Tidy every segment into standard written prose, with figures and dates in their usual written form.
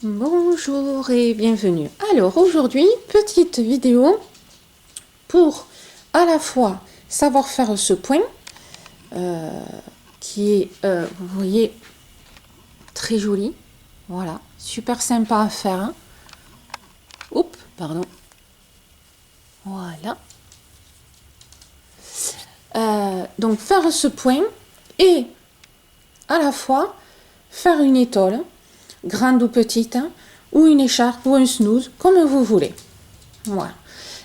Bonjour et bienvenue. Alors aujourd'hui, petite vidéo pour à la fois savoir faire ce point qui est, vous voyez, très joli. Voilà, super sympa à faire. Hein. Oups, pardon. Voilà. Donc faire ce point et à la fois faire une étole, grande ou petite, hein, ou une écharpe ou un snooze, comme vous voulez. Voilà.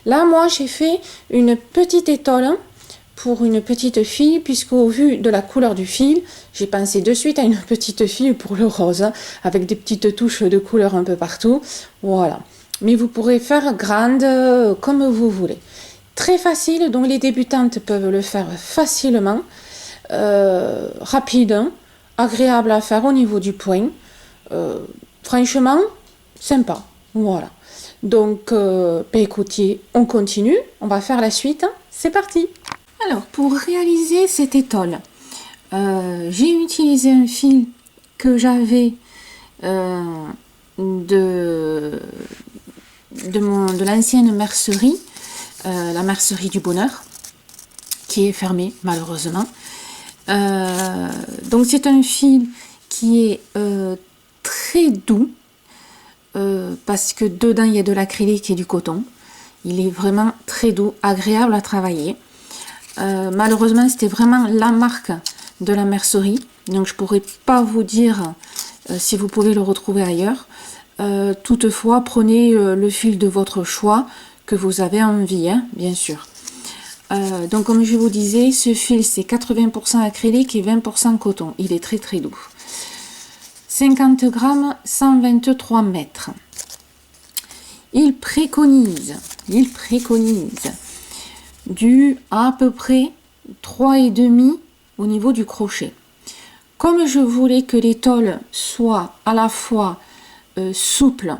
Là, moi, j'ai fait une petite étole pour une petite fille, puisqu'au vu de la couleur du fil, j'ai pensé de suite à une petite fille pour le rose, hein, avec des petites touches de couleur un peu partout. Voilà. Mais vous pourrez faire grande comme vous voulez. Très facile, donc les débutantes peuvent le faire facilement. Rapide, hein, agréable à faire au niveau du point. Franchement, sympa. Voilà. Donc, écoutez, on continue. On va faire la suite. C'est parti. Alors, pour réaliser cette étole, j'ai utilisé un fil que j'avais de l'ancienne mercerie, la mercerie du bonheur, qui est fermée malheureusement. Donc c'est un fil qui est très doux parce que dedans il y a de l'acrylique et du coton. Il est vraiment très doux, agréable à travailler. Malheureusement c'était vraiment la marque de la mercerie, donc je pourrais pas vous dire si vous pouvez le retrouver ailleurs. Toutefois, prenez le fil de votre choix que vous avez envie, hein, bien sûr. Donc comme je vous disais, ce fil c'est 80% acrylique et 20% coton. Il est très très doux. 50 grammes, 123 mètres. Il préconise du à peu près 3,5 au niveau du crochet. Comme je voulais que l'étole soit à la fois souple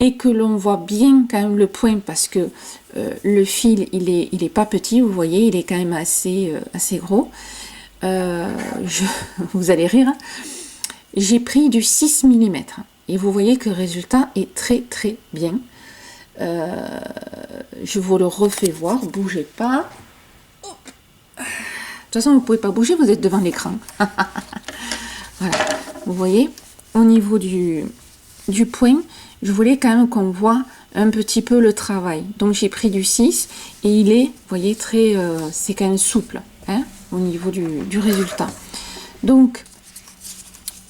et que l'on voit bien quand même le point, parce que le fil il est pas petit, vous voyez, il est quand même assez gros. Vous allez rire, hein. J'ai pris du 6 mm et vous voyez que le résultat est très très bien. Je vous le refais voir, bougez pas. De toute façon vous pouvez pas bouger, vous êtes devant l'écran. Voilà, vous voyez, au niveau du point, je voulais quand même qu'on voit un petit peu le travail. Donc j'ai pris du 6 et il est, vous voyez, très, c'est quand même souple, hein, au niveau du résultat. Donc,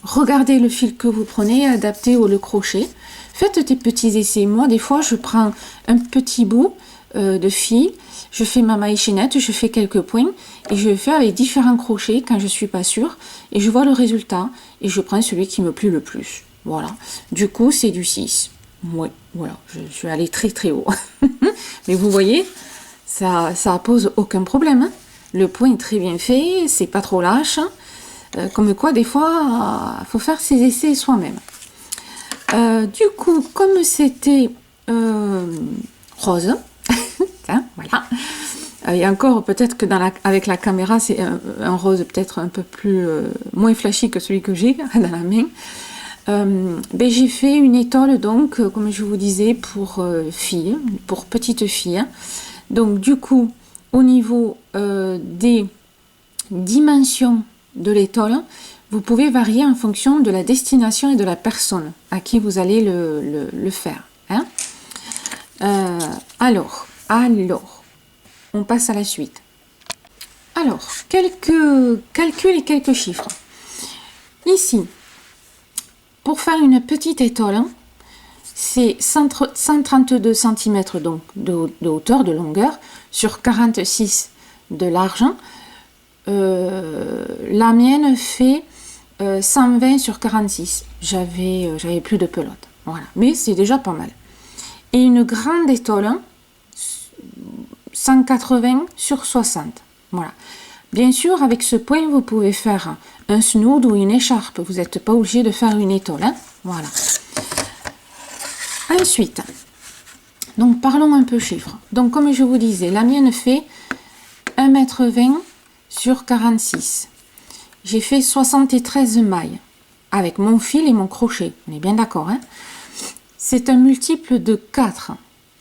regardez le fil que vous prenez, adaptez le crochet. Faites des petits essais. Moi, des fois, je prends un petit bout de fil, je fais ma maille chaînette, je fais quelques points et je fais avec différents crochets quand je suis pas sûre et je vois le résultat et je prends celui qui me plaît le plus. Voilà. Du coup, c'est du 6. Oui, voilà. Je suis allée très très haut. Mais vous voyez, ça pose aucun problème. Hein. Le point est très bien fait, c'est pas trop lâche. Comme quoi, des fois, faut faire ses essais soi-même. Du coup, comme c'était rose, hein, voilà. Et encore, peut-être que avec la caméra, c'est un rose peut-être un peu plus moins flashy que celui que j'ai dans la main. J'ai fait une étole, donc, comme je vous disais, pour filles, pour petites filles. Donc, du coup, au niveau des dimensions de l'étole, vous pouvez varier en fonction de la destination et de la personne à qui vous allez le faire. Hein. Alors, on passe à la suite. Alors, quelques calculs et quelques chiffres. Ici, pour faire une petite étole, hein, c'est 132 cm donc, de hauteur, de longueur, sur 46 de large. La mienne fait 120 sur 46. J'avais plus de pelote. Voilà. Mais c'est déjà pas mal. Et une grande étole, 180 sur 60. Voilà. Bien sûr, avec ce point, vous pouvez faire un snood ou une écharpe. Vous n'êtes pas obligé de faire une étole. Hein. Voilà. Ensuite, donc parlons un peu chiffres. Donc, comme je vous disais, la mienne fait 1,20 m sur 46. J'ai fait 73 mailles. avec mon fil et mon crochet. On est bien d'accord, hein? C'est un multiple de 4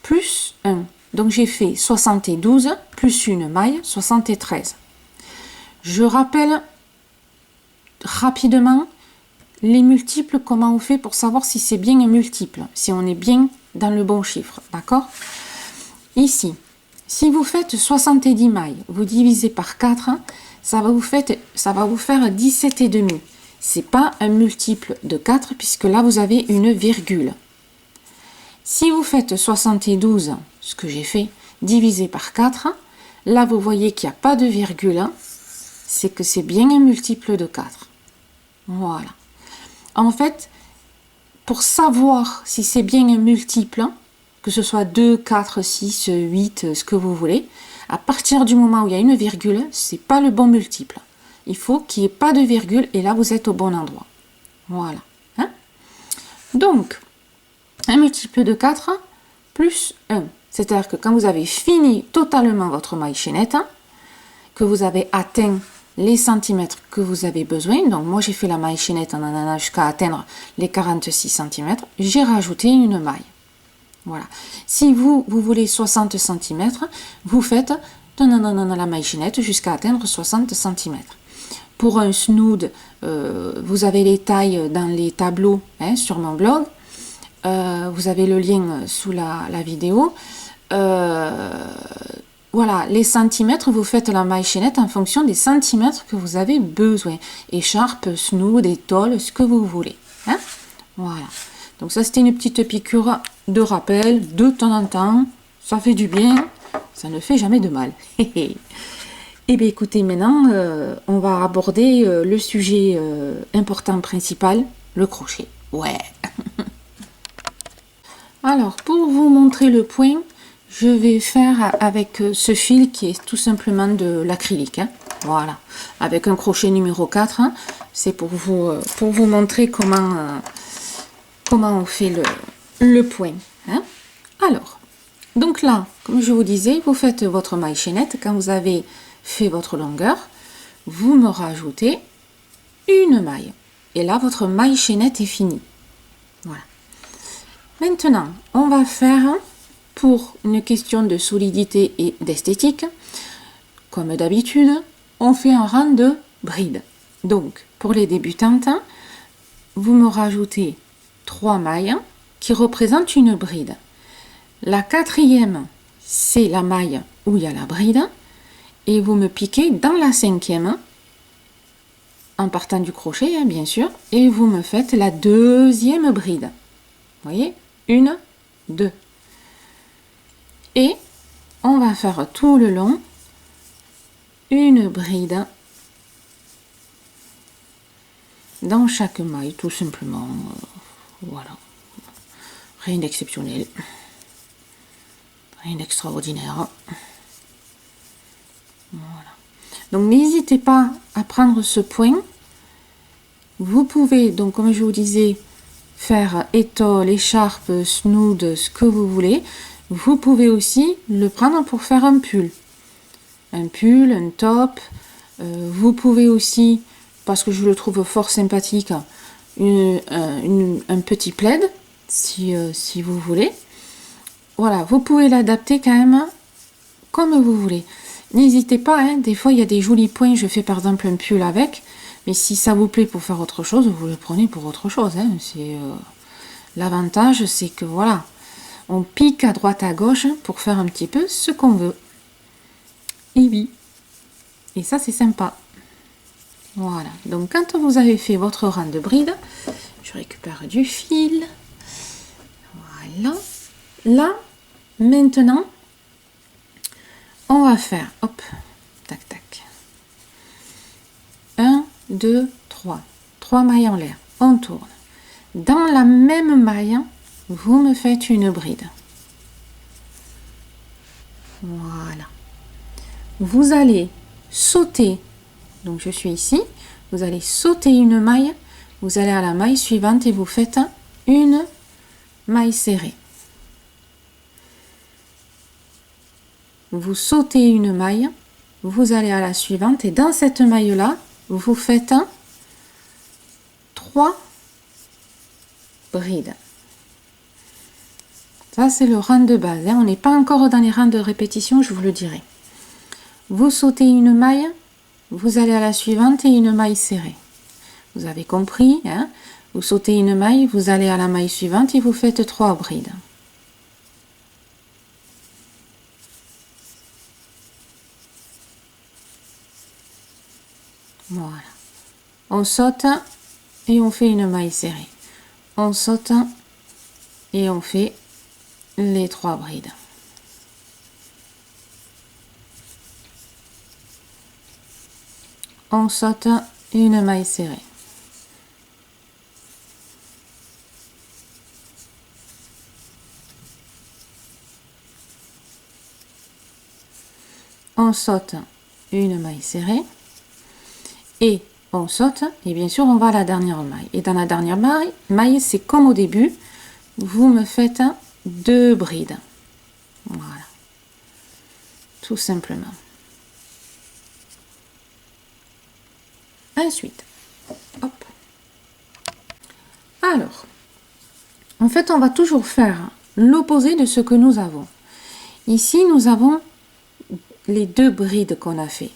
plus 1. Donc j'ai fait 72 plus une maille, 73. Je rappelle rapidement les multiples, comment on fait pour savoir si c'est bien un multiple, si on est bien dans le bon chiffre, d'accord? Ici, si vous faites 70 mailles, vous divisez par 4, ça va vous faire 17,5. C'est pas un multiple de 4 puisque là vous avez une virgule. Si vous faites 72, ce que j'ai fait, divisé par 4, là vous voyez qu'il n'y a pas de virgule, c'est que c'est bien un multiple de 4. Voilà. En fait, pour savoir si c'est bien un multiple, que ce soit 2, 4, 6, 8, ce que vous voulez, à partir du moment où il y a une virgule, c'est pas le bon multiple. Il faut qu'il n'y ait pas de virgule et là vous êtes au bon endroit. Voilà. Hein? Donc, un multiple de 4 plus 1. C'est-à-dire que quand vous avez fini totalement votre maille chaînette, que vous avez atteint les centimètres que vous avez besoin, donc moi j'ai fait la maille chaînette en allant jusqu'à atteindre les 46 cm, j'ai rajouté une maille. Voilà. Si vous voulez 60 cm, vous faites la maille chaînette jusqu'à atteindre 60 cm. Pour un snood, vous avez les tailles dans les tableaux sur mon blog. Vous avez le lien sous la vidéo. Voilà, les centimètres, vous faites la maille chaînette en fonction des centimètres que vous avez besoin. Écharpe, snood, étole, ce que vous voulez. Hein? Voilà. Donc ça, c'était une petite piqûre de rappel de temps en temps. Ça fait du bien. Ça ne fait jamais de mal. Et bien écoutez, maintenant, on va aborder le sujet important principal, le crochet. Ouais. Alors, pour vous montrer le point, je vais faire avec ce fil qui est tout simplement de l'acrylique. Hein. Voilà, avec un crochet numéro 4. Hein. C'est pour vous montrer comment on fait le point. Hein. Alors, donc là, comme je vous disais, vous faites votre maille chaînette. Quand vous avez fait votre longueur, vous me rajoutez une maille. Et là, votre maille chaînette est finie. Voilà. Maintenant, on va faire, pour une question de solidité et d'esthétique, comme d'habitude, on fait un rang de brides. Donc, pour les débutantes, vous me rajoutez 3 mailles qui représentent une bride. La 4e, c'est la maille où il y a la bride. Et vous me piquez dans la 5e, en partant du crochet, hein, bien sûr, et vous me faites la 2e bride. Vous voyez? 1, 2. Et on va faire tout le long une bride dans chaque maille, tout simplement. Voilà. Rien d'exceptionnel. Rien d'extraordinaire. Voilà. Donc n'hésitez pas à prendre ce point. Vous pouvez, donc comme je vous disais, faire étole, écharpe, snood, ce que vous voulez. Vous pouvez aussi le prendre pour faire un pull. Un pull, un top. Vous pouvez aussi, parce que je le trouve fort sympathique, un petit plaid, si vous voulez. Voilà, vous pouvez l'adapter quand même comme vous voulez. N'hésitez pas, hein, des fois il y a des jolis points, je fais par exemple un pull avec, mais si ça vous plaît pour faire autre chose, vous le prenez pour autre chose. Hein. L'avantage, c'est que voilà, on pique à droite à gauche pour faire un petit peu ce qu'on veut. Et oui, et ça c'est sympa. Voilà, donc quand vous avez fait votre rang de bride, je récupère du fil. Voilà. Là, maintenant, on va faire, hop, tac, tac. 1, 2, 3. 3 mailles en l'air. On tourne. Dans la même maille, vous me faites une bride. Voilà. Vous allez sauter. Donc, je suis ici. Vous allez sauter une maille. Vous allez à la maille suivante et vous faites une maille serrée. Vous sautez une maille, vous allez à la suivante et dans cette maille là vous faites 3 brides. Ça, c'est le rang de base. Hein. On n'est pas encore dans les rangs de répétition, je vous le dirai. Vous sautez une maille, vous allez à la suivante et une maille serrée. Vous avez compris, hein? Vous sautez une maille, vous allez à la maille suivante et vous faites 3 brides. Voilà. On saute et on fait une maille serrée. On saute et on fait les 3 brides. On saute une maille serrée. On saute une maille serrée et on saute et bien sûr on va à la dernière maille. Et dans la dernière maille, c'est comme au début, vous me faites 2 brides. Voilà. Tout simplement. Ensuite, hop. Alors, en fait, on va toujours faire l'opposé de ce que nous avons. Ici, nous avons les 2 brides qu'on a fait.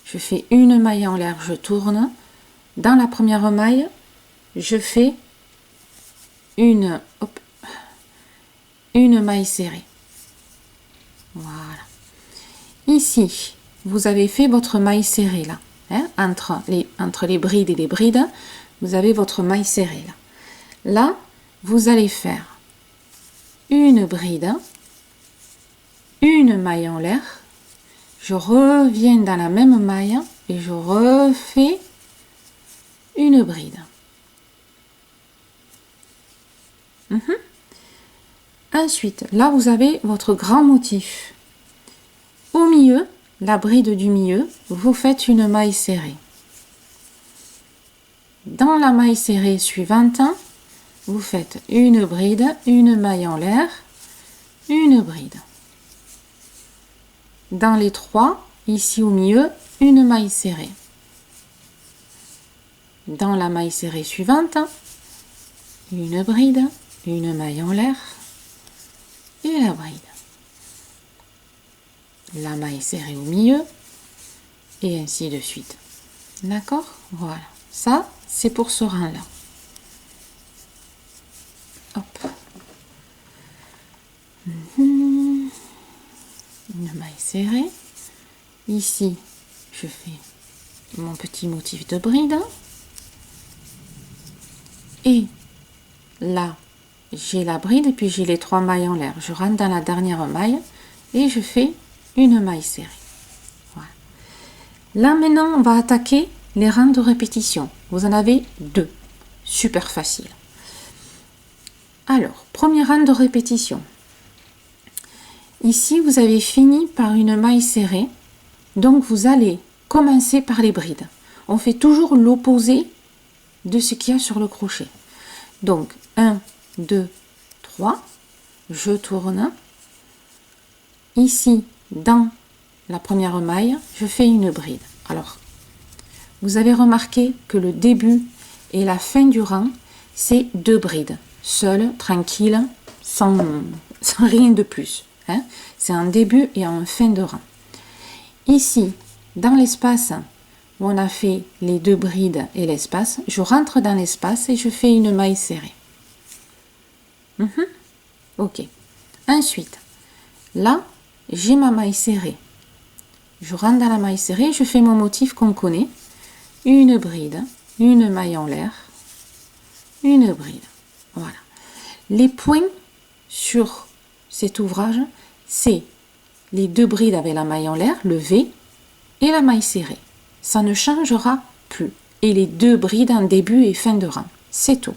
Je fais une maille en l'air, je tourne. Dans la première maille, je fais une maille serrée. Voilà. Ici, vous avez fait votre maille serrée là. Hein, entre les brides et les brides, vous avez votre maille serrée là. Là, vous allez faire une bride, une maille en l'air, je reviens dans la même maille et je refais une bride. Ensuite, là vous avez votre grand motif. Au milieu, la bride du milieu, vous faites une maille serrée. Dans la maille serrée suivante, vous faites une bride, une maille en l'air, une bride. Dans les 3, ici au milieu, une maille serrée. Dans la maille serrée suivante, une bride, une maille en l'air et la bride. La maille serrée au milieu et ainsi de suite. D'accord? Voilà. Ça, c'est pour ce rang-là. Hop. Une maille serrée. Ici, je fais mon petit motif de bride. Et là, j'ai la bride et puis j'ai les 3 mailles en l'air. Je rentre dans la dernière maille et je fais une maille serrée. Voilà. Là, maintenant, on va attaquer les rangs de répétition. Vous en avez 2. Super facile. Alors, premier rang de répétition. Ici, vous avez fini par une maille serrée. Donc, vous allez commencer par les brides. On fait toujours l'opposé de ce qu'il y a sur le crochet. Donc, 1, 2, 3. Je tourne. Ici, dans la première maille, je fais une bride. Alors, vous avez remarqué que le début et la fin du rang, c'est 2 brides. Seules, tranquilles, sans rien de plus. Hein. C'est un début et un fin de rang. Ici, dans l'espace où on a fait les 2 brides et l'espace, je rentre dans l'espace et je fais une maille serrée. Ok. Ensuite, là, j'ai ma maille serrée. Je rentre dans la maille serrée, je fais mon motif qu'on connaît. Une bride, une maille en l'air, une bride. Voilà. Les points sur cet ouvrage, c'est les 2 brides avec la maille en l'air, le V, et la maille serrée. Ça ne changera plus. Et les 2 brides en début et fin de rang. C'est tout.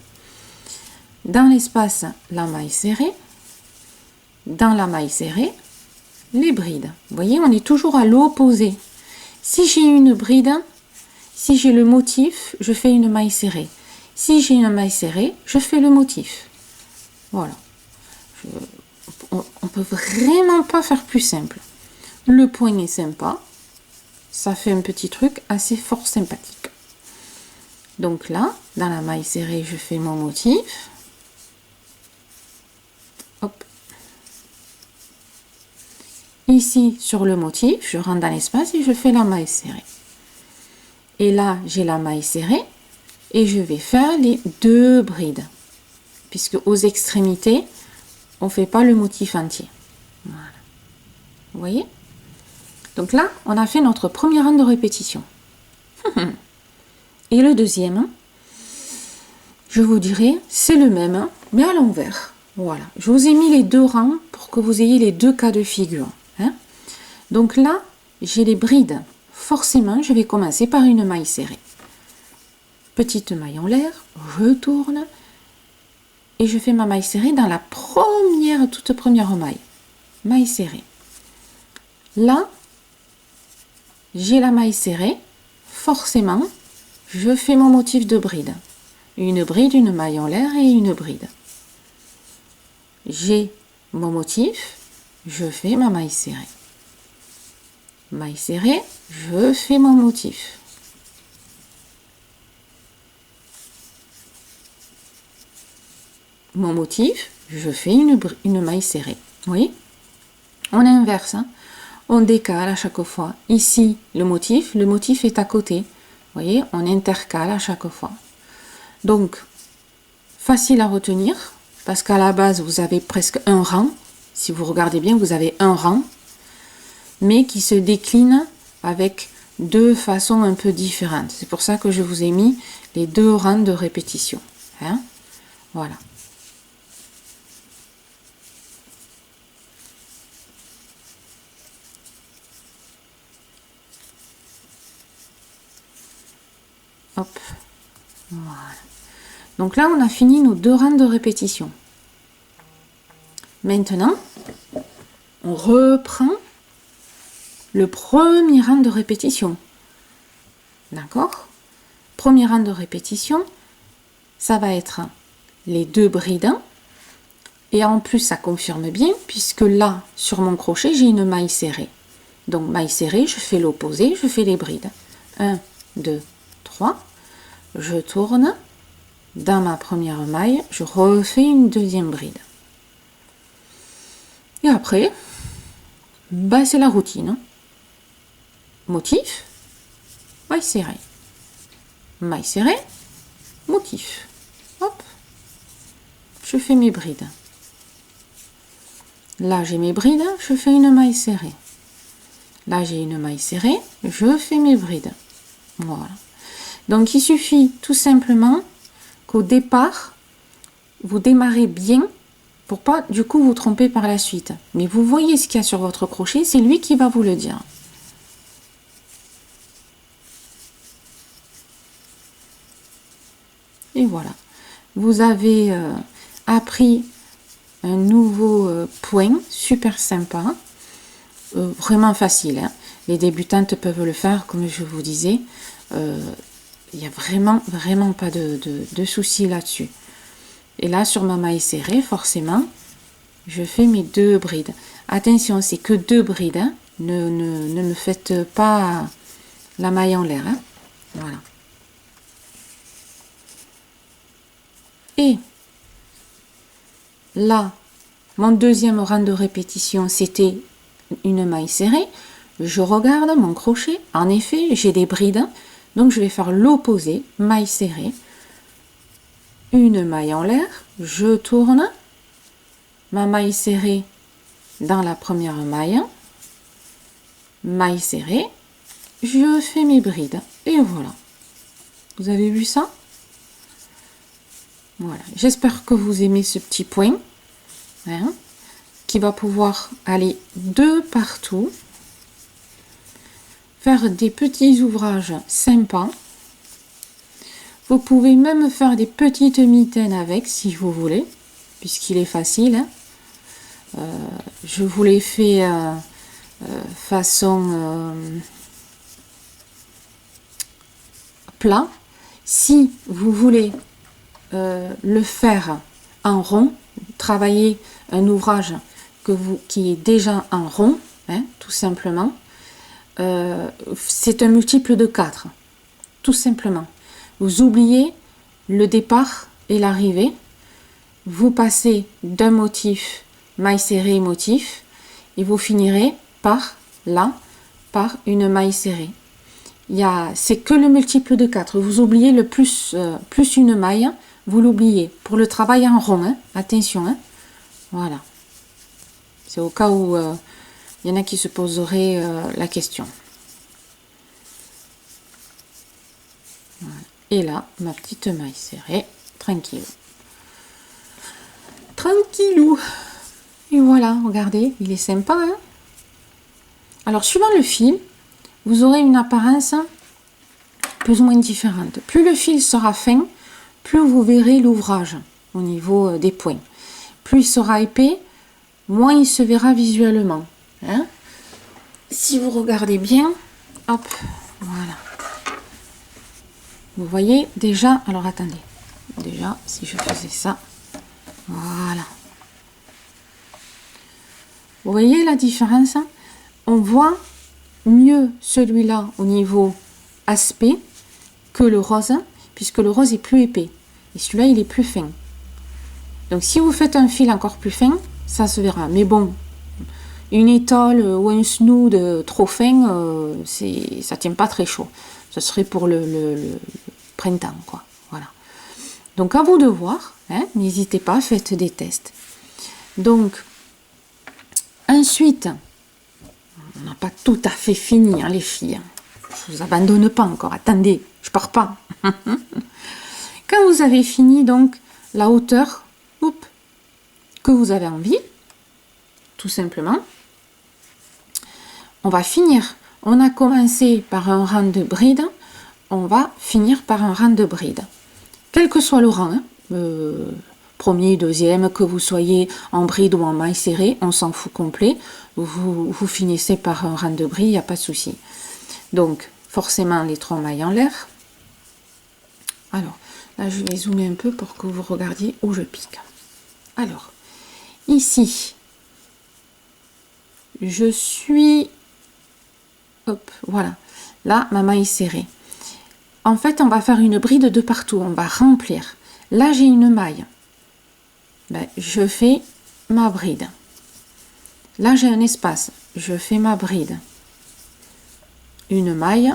Dans l'espace, la maille serrée. Dans la maille serrée, les brides. Vous voyez, on est toujours à l'opposé. Si j'ai une bride, si j'ai le motif, je fais une maille serrée. Si j'ai une maille serrée, je fais le motif. Voilà. On peut vraiment pas faire plus simple. Le point est sympa. Ça fait un petit truc assez fort sympathique. Donc là, dans la maille serrée, je fais mon motif. Hop. Ici, sur le motif, je rentre dans l'espace et je fais la maille serrée. Et là, j'ai la maille serrée et je vais faire les 2 brides. Puisque aux extrémités, on ne fait pas le motif entier. Voilà. Vous voyez? Donc là, on a fait notre premier rang de répétition. Et le deuxième, je vous dirai, c'est le même, mais à l'envers. Voilà. Je vous ai mis les 2 rangs pour que vous ayez les 2 cas de figure. Hein? Donc là, j'ai les brides. Forcément, je vais commencer par une maille serrée. Petite maille en l'air, je tourne et je fais ma maille serrée dans la toute première maille. Maille serrée. Là, j'ai la maille serrée. Forcément, je fais mon motif de bride. Une bride, une maille en l'air et une bride. J'ai mon motif, je fais ma maille serrée. Maille serrée, je fais mon motif. Mon motif, je fais une maille serrée. Vous voyez? On inverse, hein? On décale à chaque fois. Ici, le motif est à côté. Vous voyez? On intercale à chaque fois. Donc, facile à retenir, parce qu'à la base, vous avez presque un rang. Si vous regardez bien, vous avez un rang, mais qui se décline avec 2 façons un peu différentes. C'est pour ça que je vous ai mis les 2 rangs de répétition. Hein? Voilà. Hop. Voilà. Donc là, on a fini nos 2 rangs de répétition. Maintenant, on reprend le premier rang de répétition. D'accord? Premier rang de répétition, ça va être les 2 brides. Et en plus, ça confirme bien, puisque là, sur mon crochet, j'ai une maille serrée. Donc, maille serrée, je fais l'opposé, je fais les brides. 1, 2, 3. Je tourne. Dans ma première maille, je refais une deuxième bride. Et après, bah, c'est la routine. Motif, maille serrée. Maille serrée, motif. Hop, je fais mes brides. Là, j'ai mes brides, je fais une maille serrée. Là, j'ai une maille serrée, je fais mes brides. Voilà. Donc, il suffit tout simplement qu'au départ, vous démarrez bien pour pas du coup vous tromper par la suite. Mais vous voyez ce qu'il y a sur votre crochet, c'est lui qui va vous le dire. Et voilà. Vous avez appris un nouveau point super sympa, vraiment facile. Hein. Les débutantes peuvent le faire, comme je vous disais. Il n'y a vraiment pas de souci là-dessus. Et là, sur ma maille serrée, forcément, je fais mes 2 brides. Attention, c'est que 2 brides. Hein. Ne me faites pas la maille en l'air. Hein. Voilà. Et là, mon deuxième rang de répétition, c'était une maille serrée. Je regarde mon crochet. En effet, j'ai des brides. Donc, je vais faire l'opposé, maille serrée. Une maille en l'air. Je tourne. Ma maille serrée dans la première maille. Maille serrée. Je fais mes brides. Et voilà. Vous avez vu ça? Voilà. J'espère que vous aimez ce petit point. Hein, qui va pouvoir aller de partout. Faire des petits ouvrages sympas. Vous pouvez même faire des petites mitaines avec si vous voulez, puisqu'il est facile. Hein. Je vous l'ai fait façon plat. Si vous voulez le faire en rond, travailler un ouvrage qui est déjà en rond, hein, tout simplement, c'est un multiple de 4, tout simplement. vous oubliez le départ et l'arrivée. Vous passez d'un motif, maille serrée, motif, et vous finirez par, là, par une maille serrée. C'est que le multiple de 4. Vous oubliez le plus, plus une maille, vous l'oubliez. Pour le travail en rond, hein, attention. Hein, voilà. C'est au cas où il y en a qui se poseraient la question. Voilà. Et là, ma petite maille serrée, tranquille. Tranquillou. Et voilà, regardez, il est sympa. Hein, alors, suivant le fil, vous aurez une apparence plus ou moins différente. Plus le fil sera fin, plus vous verrez l'ouvrage au niveau des points. Plus il sera épais, moins il se verra visuellement. Hein, si vous regardez bien, hop, voilà. Vous voyez déjà, alors attendez, déjà si je faisais ça, voilà. Vous voyez la différence? On voit mieux celui-là au niveau aspect que le rose, puisque le rose est plus épais. Et celui-là, il est plus fin. Donc, si vous faites un fil encore plus fin, ça se verra. Mais bon, une étole ou un snood trop fin, ça tient pas très chaud. Ce serait pour le printemps, quoi. Voilà. Donc, à vous de voir. Hein, n'hésitez pas, faites des tests. Donc, ensuite, on n'a pas tout à fait fini, hein, les filles. Je ne vous abandonne pas encore. Attendez, je pars pas. Quand vous avez fini, donc, la hauteur que vous avez envie, tout simplement, on va finir. On a commencé par un rang de bride, on va finir par un rang de bride. Quel que soit le rang, hein, premier, deuxième, que vous soyez en bride ou en maille serrée, on s'en fout complet. Vous finissez par un rang de bride, il n'y a pas de souci. Donc, forcément, les 3 mailles en l'air. Alors, là, je vais zoomer un peu pour que vous regardiez où je pique. Alors, ici, je suis... Hop, voilà. Là, ma maille serrée. En fait, on va faire une bride de partout. On va remplir. Là, j'ai une maille. Ben, je fais ma bride. Là, j'ai un espace. Je fais ma bride. Une maille,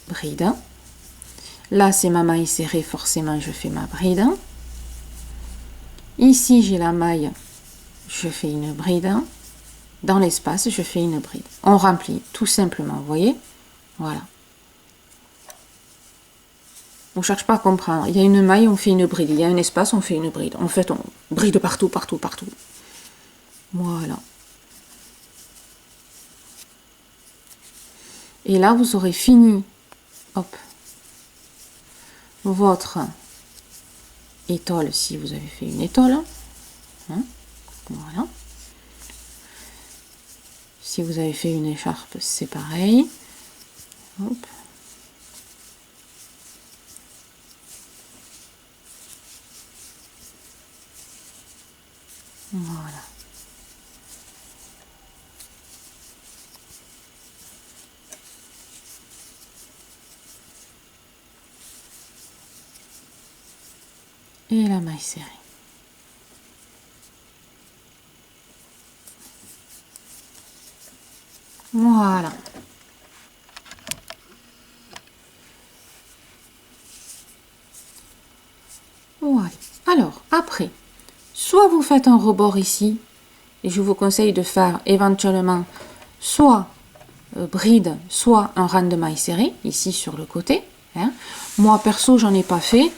bride. Là, c'est ma maille serrée. Forcément, je fais ma bride. Ici, j'ai la maille. Je fais une bride. Dans l'espace, je fais une bride. On remplit, tout simplement. Vous voyez? Voilà. On ne cherche pas à comprendre. Il y a une maille, on fait une bride. Il y a un espace, on fait une bride. En fait, on bride partout, partout, partout. Voilà. Et là, vous aurez fini, hop, votre étole, si vous avez fait une étole. Hein, voilà. Si vous avez fait une écharpe, c'est pareil. Hop. Voilà. Et la maille serrée. Voilà. Voilà. Alors, après, soit vous faites un rebord ici, et je vous conseille de faire éventuellement soit bride, soit un rang de maille serrée, ici sur le côté. Hein. Moi, perso, j'en ai pas fait.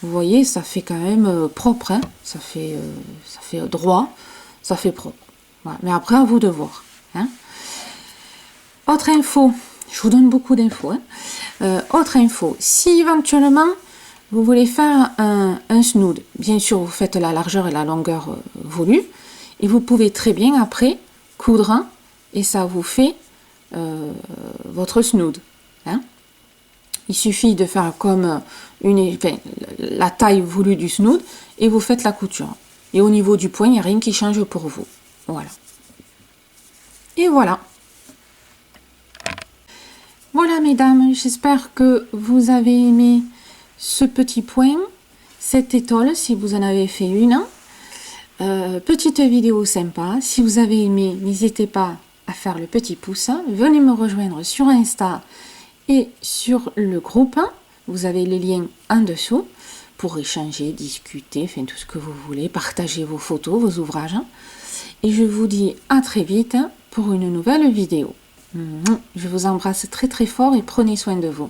Vous voyez, ça fait quand même propre. Hein. Ça fait droit, ça fait propre. Voilà. Mais après, à vous de voir. Hein. Autre info, je vous donne beaucoup d'infos. Hein. Autre info, si éventuellement vous voulez faire un snood, bien sûr vous faites la largeur et la longueur voulue, et vous pouvez très bien après coudre et ça vous fait votre snood. Hein. Il suffit de faire comme la taille voulue du snood et vous faites la couture. Et au niveau du point, il n'y a rien qui change pour vous. Voilà. Et voilà. Voilà mesdames, j'espère que vous avez aimé ce petit point, cette étole, si vous en avez fait une. Petite vidéo sympa. Si vous avez aimé, n'hésitez pas à faire le petit pouce. Venez me rejoindre sur Insta et sur le groupe. Vous avez les liens en dessous pour échanger, discuter, faire tout ce que vous voulez, partager vos photos, vos ouvrages. Et je vous dis à très vite pour une nouvelle vidéo. Je vous embrasse très très fort et prenez soin de vous.